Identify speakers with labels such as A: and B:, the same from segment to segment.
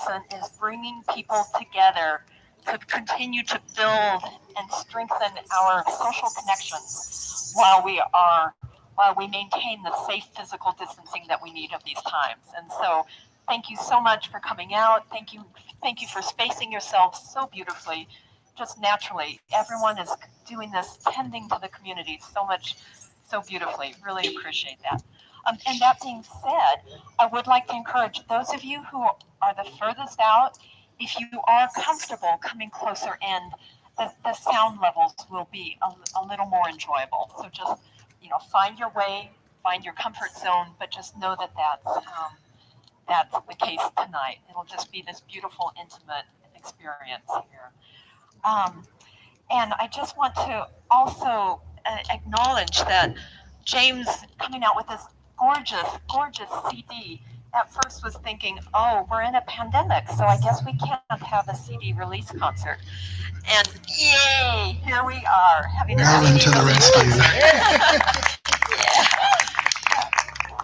A: lesson is bringing people together to continue to build and strengthen our social connections while we maintain the safe physical distancing that we need of these times. And so thank you so much for coming out. Thank you for spacing yourselves so beautifully, just naturally. Everyone is doing this, tending to the community so much, so beautifully. Really appreciate that. And that being said, I would like to encourage those of you who are the furthest out, if you are comfortable coming closer in, the sound levels will be a little more enjoyable. So just, find your way, find your comfort zone, but just know that that's the case tonight. It'll just be this beautiful, intimate experience here. Um, and I just want to also acknowledge that James coming out with this gorgeous, gorgeous CD at first was thinking, oh, we're in a pandemic, so I guess we can't have a CD release concert. And yay, here we are having a
B: Maryland
A: CD
B: to the
A: release
B: rescue.
A: concert.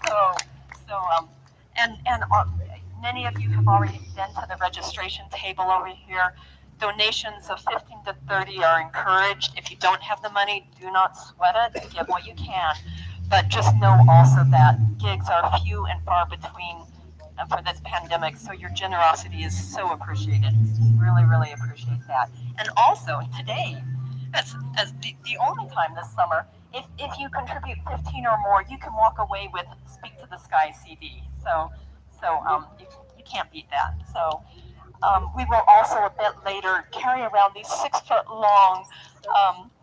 A: So, so and many of you have already been to the registration table over here. Donations of 15 to 30 are encouraged. If you don't have the money, do not sweat it. Give what you can. But just know also that gigs are few and far between for this pandemic, so your generosity is so appreciated. Really, really appreciate that. And also today, as the only time this summer, if you contribute 15 or more, you can walk away with Speak to the Sky CD. So you can't beat that. So we will also a bit later carry around these 6 foot long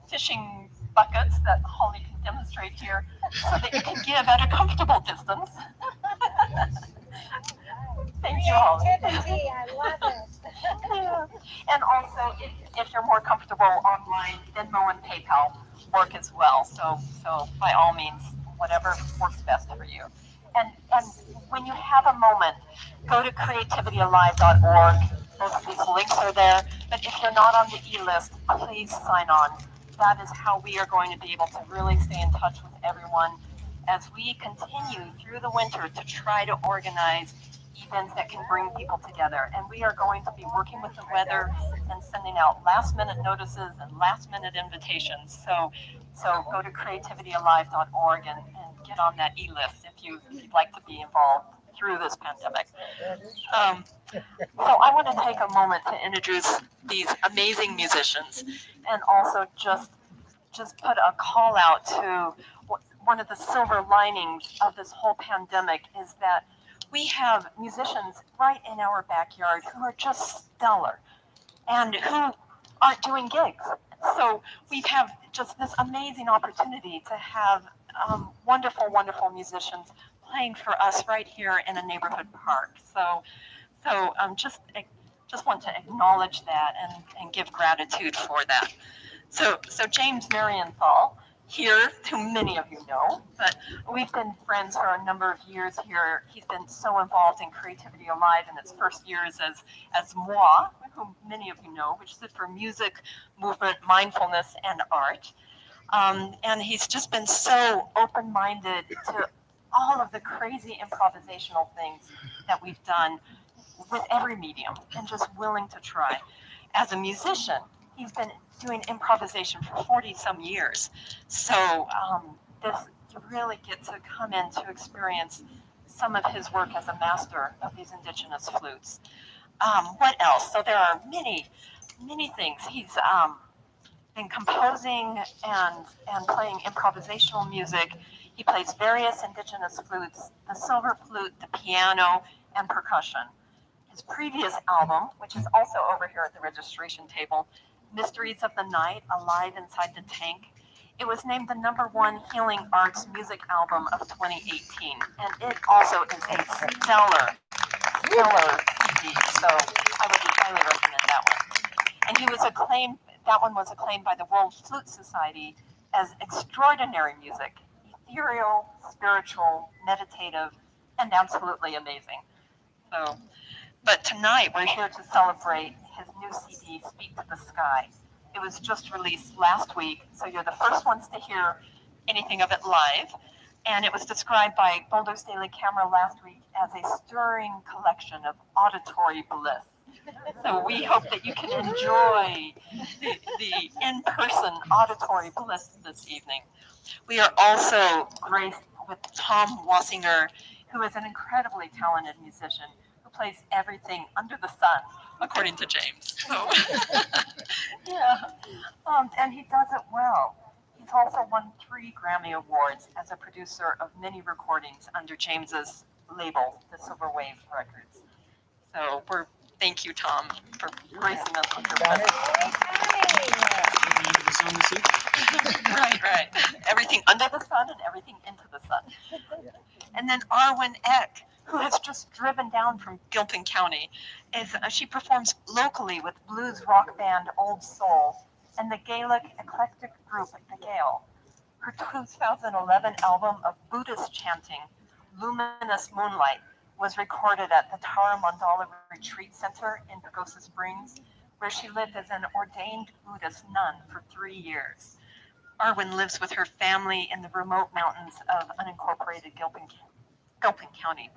A: fishing buckets that Holly can demonstrate here so that you can give at a comfortable distance. Thank you, Holly.
C: I love it.
A: And also, if you're more comfortable online, Venmo and PayPal work as well. So by all means, whatever works best for you. And when you have a moment, go to creativityalive.org. Both of these links are there. But if you're not on the e-list, please sign on. That is how we are going to be able to really stay in touch with everyone as we continue through the winter to try to organize events that can bring people together. And we are going to be working with the weather and sending out last minute notices and last minute invitations. So go to creativityalive.org and get on that e-list if you'd like to be involved through this pandemic. So I want to take a moment to introduce these amazing musicians and also just put a call out to one of the silver linings of this whole pandemic is that we have musicians right in our backyard who are just stellar and who aren't doing gigs. So we have just this amazing opportunity to have wonderful, wonderful musicians playing for us right here in a neighborhood park. So just want to acknowledge that and give gratitude for that. So James Marienthal here, who many of you know, but we've been friends for a number of years here. He's been so involved in Creativity Alive in its first years as MOI, whom many of you know, which stood for Music, Movement, Mindfulness, and Art. And he's just been so open-minded to all of the crazy improvisational things that we've done with every medium and just willing to try. As a musician, he's been doing improvisation for 40 some years. So this you really get to come in to experience some of his work as a master of these indigenous flutes. What else? So there are many, many things. He's been composing and playing improvisational music. He plays various indigenous flutes, the silver flute, the piano, and percussion. His previous album, which is also over here at the registration table, Mysteries of the Night, Alive Inside the Tank, it was named the #1 Healing Arts Music Album of 2018. And it also is a stellar CD, so I would highly recommend that one. And that one was acclaimed by the World Flute Society as extraordinary music, ethereal, spiritual, meditative, and absolutely amazing. But tonight we're here to celebrate his new CD, Speak to the Sky. It was just released last week, so you're the first ones to hear anything of it live. And it was described by Boulder's Daily Camera last week as a stirring collection of auditory bliss. So we hope that you can enjoy the in-person auditory bliss this evening. We are also graced with Tom Wassinger, who is an incredibly talented musician who plays everything under the sun, according to James. So, yeah, and he does it well. He's also won 3 Grammy Awards as a producer of many recordings under James's label, the Silver Wave Records. So thank you, Tom, for gracing us with your presence. Right. Everything under the sun and everything into the sun. And then Arwen Eck, who has just driven down from Gilpin County, she performs locally with blues rock band Old Soul and the Gaelic eclectic group The Gale. Her 2011 album of Buddhist chanting, Luminous Moonlight, was recorded at the Tara Mandala Retreat Center in Pagosa Springs, where she lived as an ordained Buddhist nun for 3 years. Arwen lives with her family in the remote mountains of unincorporated Gilpin County,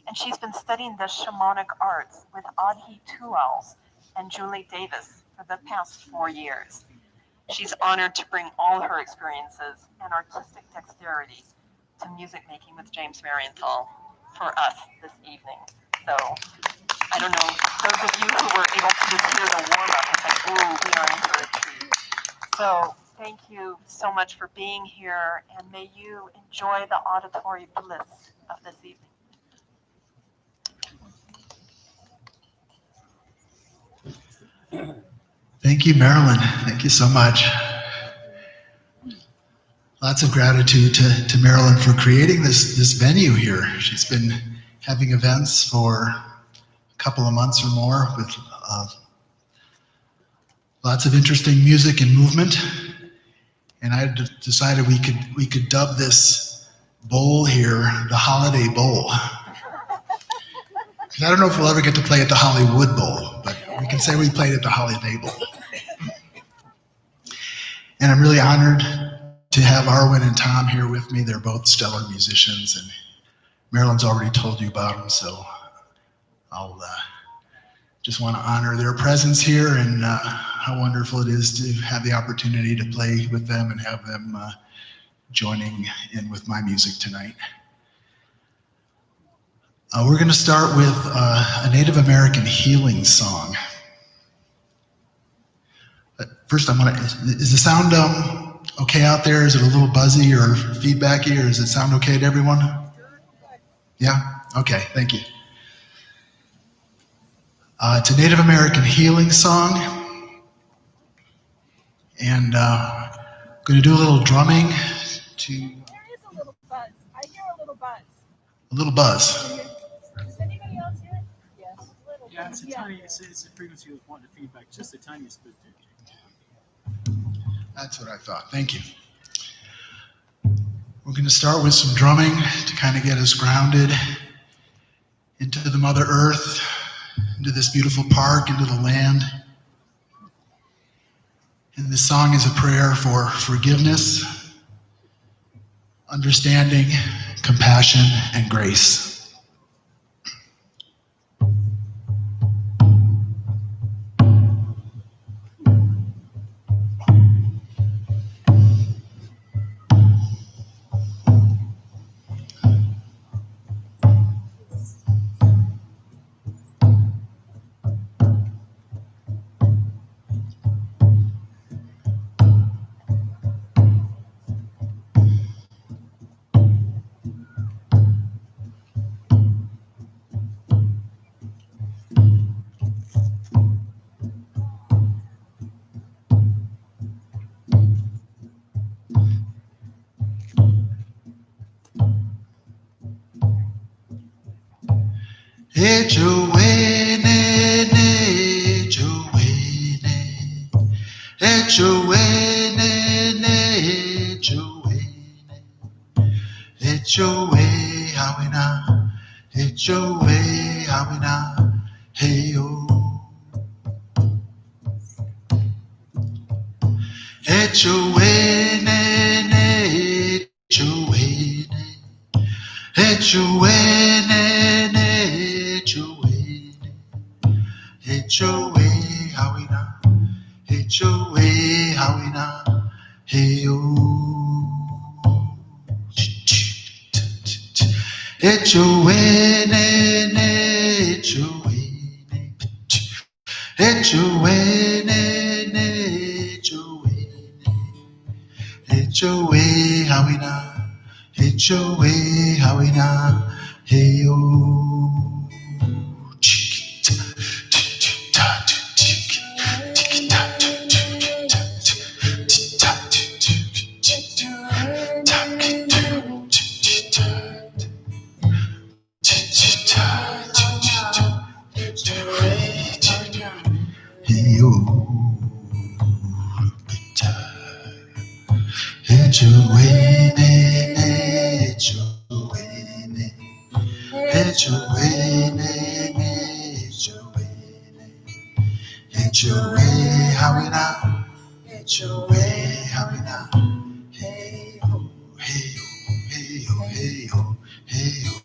A: and she's been studying the shamanic arts with Adhi Tuals and Julie Davis for the past 4 years. She's honored to bring all her experiences and artistic dexterity to music making with James Marienthal for us this evening. So, I don't know, those of you who were able to just hear the warm-up, it's like, ooh, we are in for a treat. So, thank you so much for being here, and may you enjoy the auditory bliss of this evening.
B: Thank you, Marilyn. Thank you so much. Lots of gratitude to Marilyn for creating this venue here. She's been having events for a couple of months or more with lots of interesting music and movement. And I decided we could dub this bowl here the Holiday Bowl. I don't know if we'll ever get to play at the Hollywood Bowl, but we can say we played at the Holiday Bowl. And I'm really honored to have Arwen and Tom here with me. They're both stellar musicians, and Marilyn's already told you about them, so I'll just want to honor their presence here and how wonderful it is to have the opportunity to play with them and have them joining in with my music tonight. We're going to start with a Native American healing song. First, is the sound okay out there? Is it a little buzzy or feedbacky, or does it sound okay to everyone? Yeah? Okay, thank you. It's a Native American healing song, and I'm going to do a little drumming to...
C: There is a little buzz. I hear a little buzz.
B: A little buzz.
C: Does anybody else hear it? Yes.
D: Yeah, it's a tiny, it's a frequency with wanting feedback, just the tiniest bit there.
B: That's what I thought. Thank you. We're going to start with some drumming to kind of get us grounded into the Mother Earth, into this beautiful park, into the land. And this song is a prayer for forgiveness, understanding, compassion, and grace. Echo way, HOA, Hawina, HOA, Hawina, hey yo. HOA, ne, ne, HOA, ne, HOA, ne, ne, HOA, HOA, Hawina, HOA, Hawina, hey yo. HOA, how we now? HOA, how we now? Hey ho, hey ho, hey ho, hey ho, hey ho.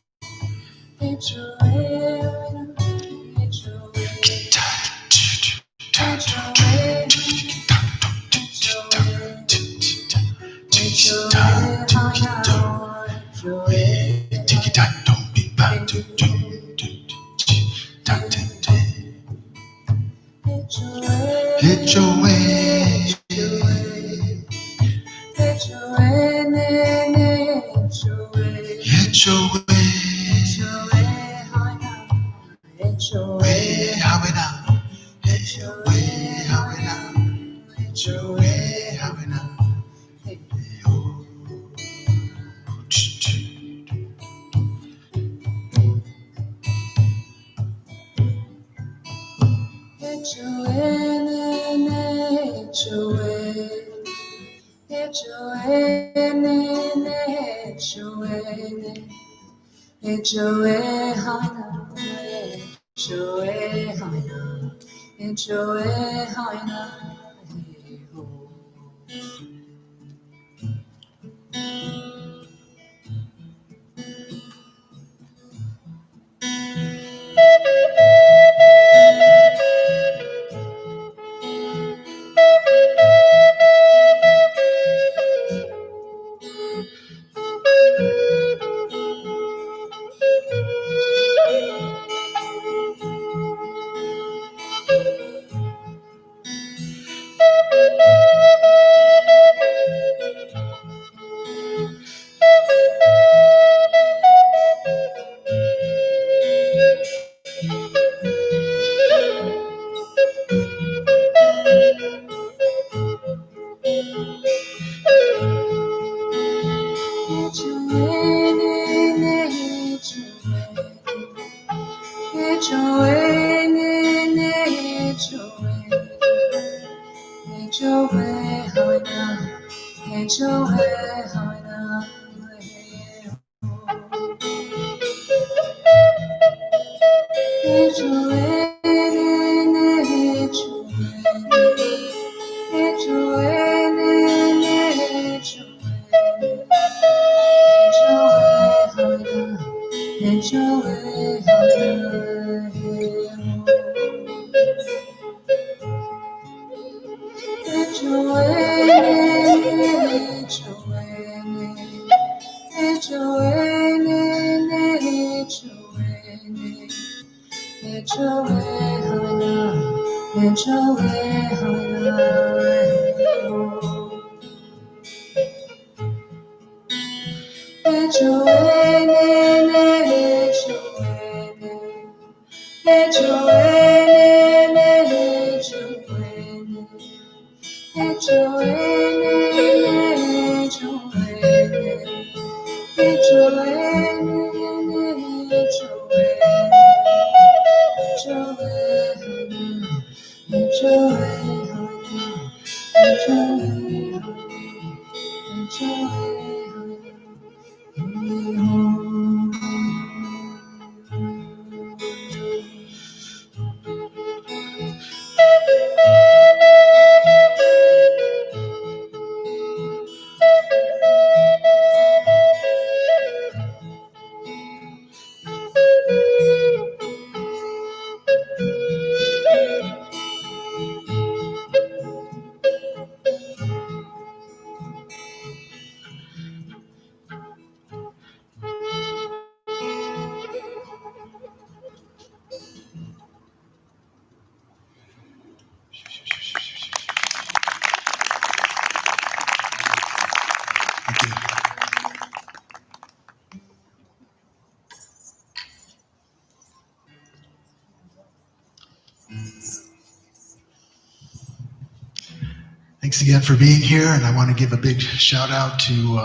B: Thanks again for being here, and I want to give a big shout out to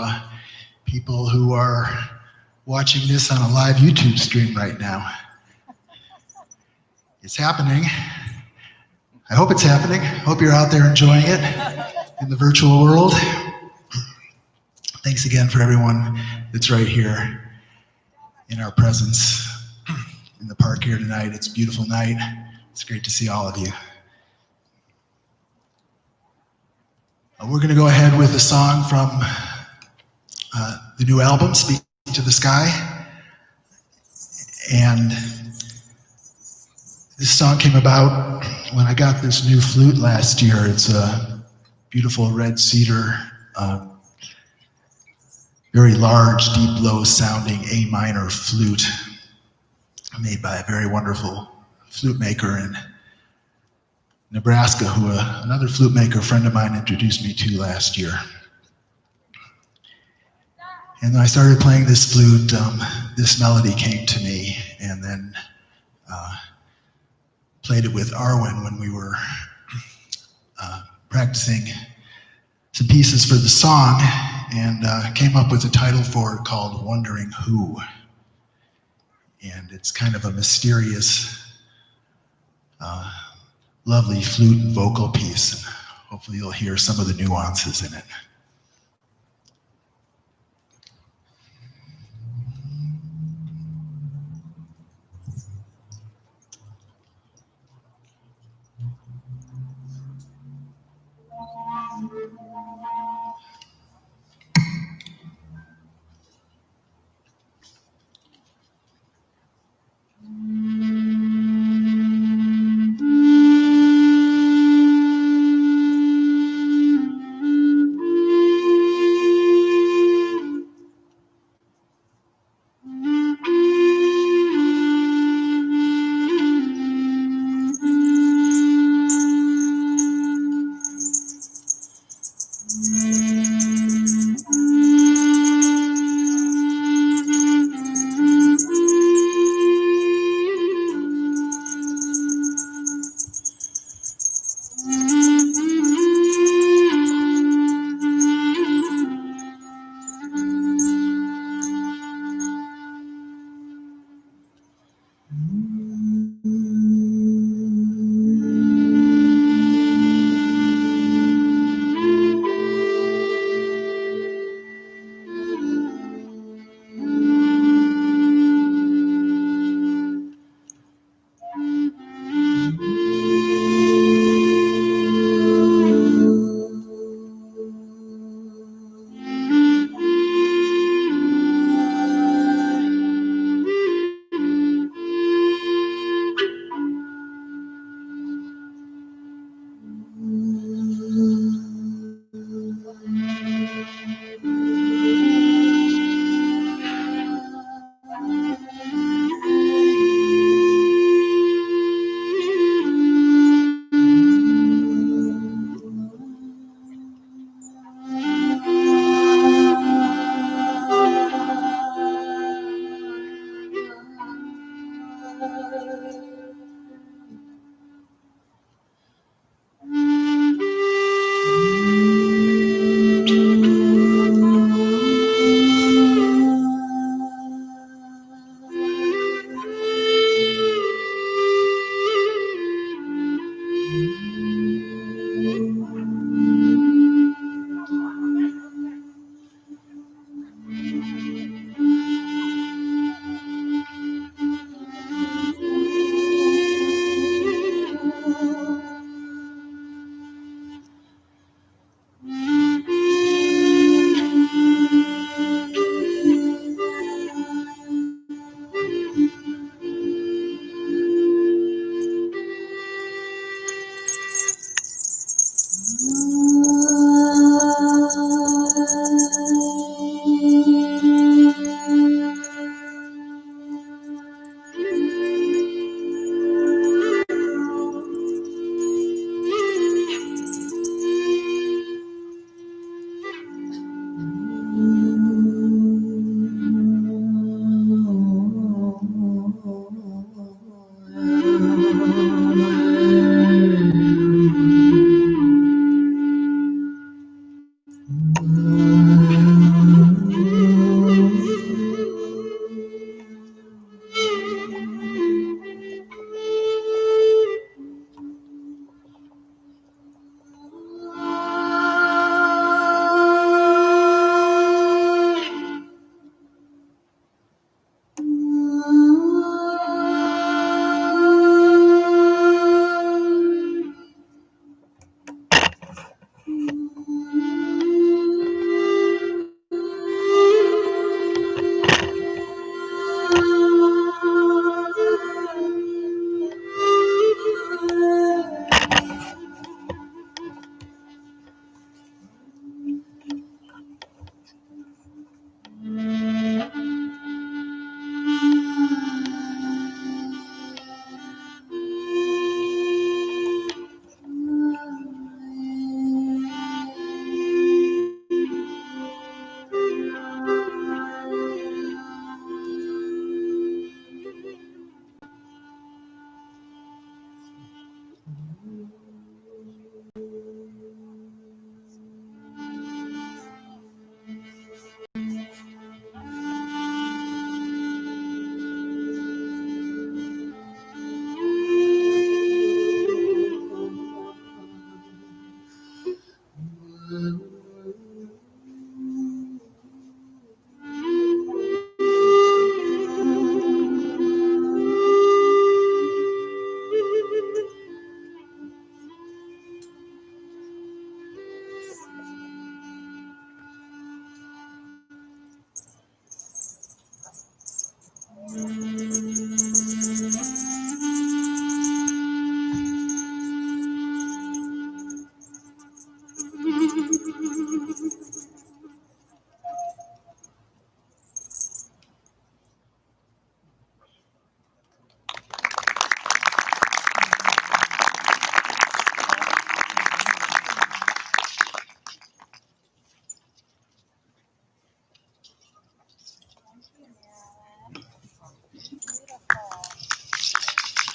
B: people who are watching this on a live YouTube stream right now. It's happening. I hope it's happening. Hope you're out there enjoying it in the virtual world. Thanks again for everyone that's right here in our presence in the park here tonight. It's a beautiful night. It's great to see all of you. We're going to go ahead with a song from the new album, Speak to the Sky. And this song came about when I got this new flute last year. It's a beautiful red cedar, very large, deep, low sounding A minor flute made by a very wonderful flute maker in Nebraska, who another flute maker friend of mine introduced me to last year. And when I started playing this flute, this melody came to me, and then played it with Arwen when we were practicing some pieces for the song, and came up with a title for it called Wondering Who. And it's kind of a mysterious, lovely flute and vocal piece. And hopefully you'll hear some of the nuances in it.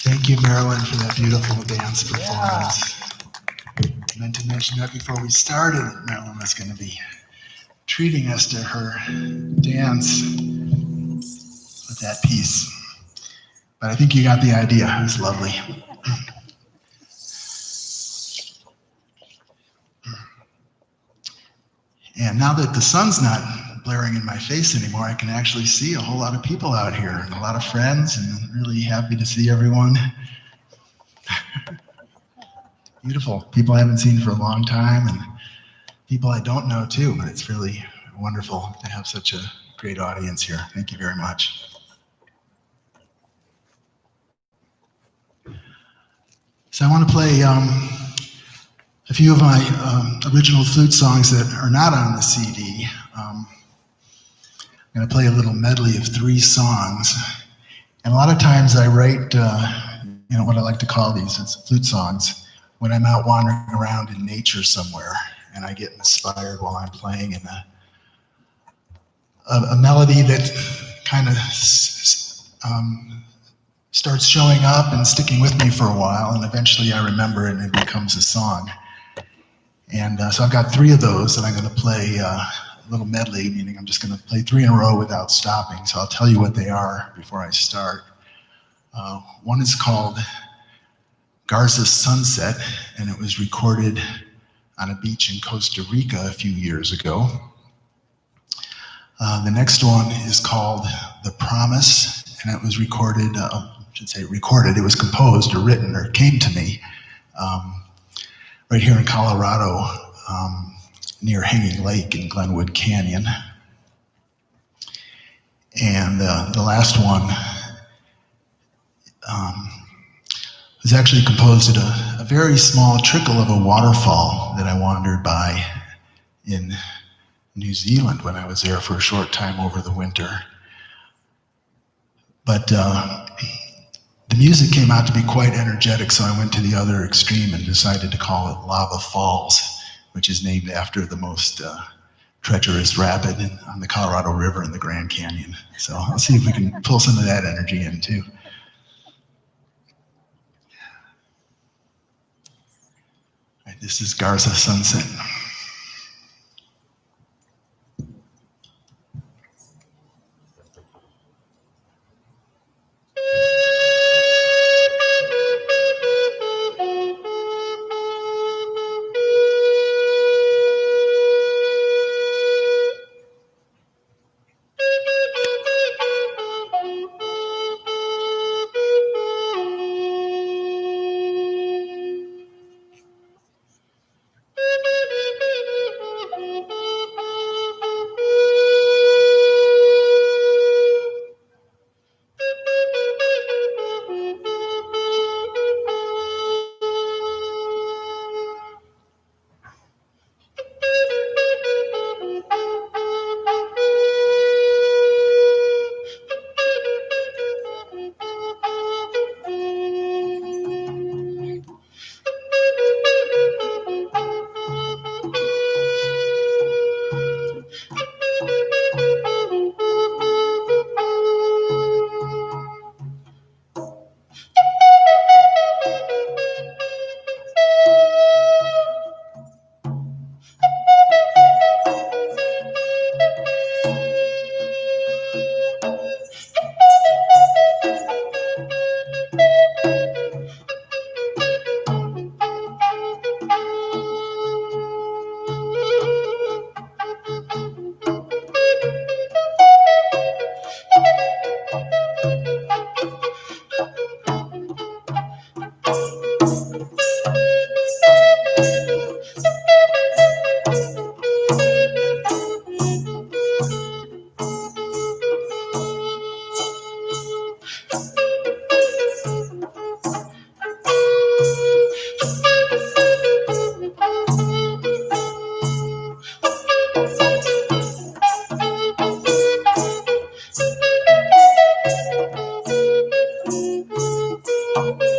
B: Thank you, Marilyn, for that beautiful dance performance. I meant to mention that before we started. Marilyn was going to be treating us to her dance with that piece. But I think you got the idea. It was lovely. And now that the sun's not blaring in my face anymore, I can actually see a whole lot of people out here and a lot of friends, and I'm really happy to see everyone. Beautiful. People I haven't seen for a long time, and people I don't know too, but it's really wonderful to have such a great audience here. Thank you very much. So I want to play a few of my original flute songs that are not on the CD. I'm going to play a little medley of 3 songs. And a lot of times I write, what I like to call these, it's flute songs, when I'm out wandering around in nature somewhere and I get inspired while I'm playing, in a melody that kind of starts showing up and sticking with me for a while, and eventually I remember it and it becomes a song. And so I've got 3 of those that I'm going to play a little medley, meaning I'm just going to play 3 in a row without stopping. So I'll tell you what they are before I start. One is called Garza Sunset, and it was recorded on a beach in Costa Rica a few years ago. The next one is called The Promise, and it was recorded, it was composed or written or came to me right here in Colorado, near Hanging Lake in Glenwood Canyon. And the last one was actually composed at a very small trickle of a waterfall that I wandered by in New Zealand when I was there for a short time over the winter. But the music came out to be quite energetic, so I went to the other extreme and decided to call it Lava Falls, which is named after the most treacherous rapid on the Colorado River in the Grand Canyon. So I'll see if we can pull some of that energy in too. All right, this is Garza Sunset.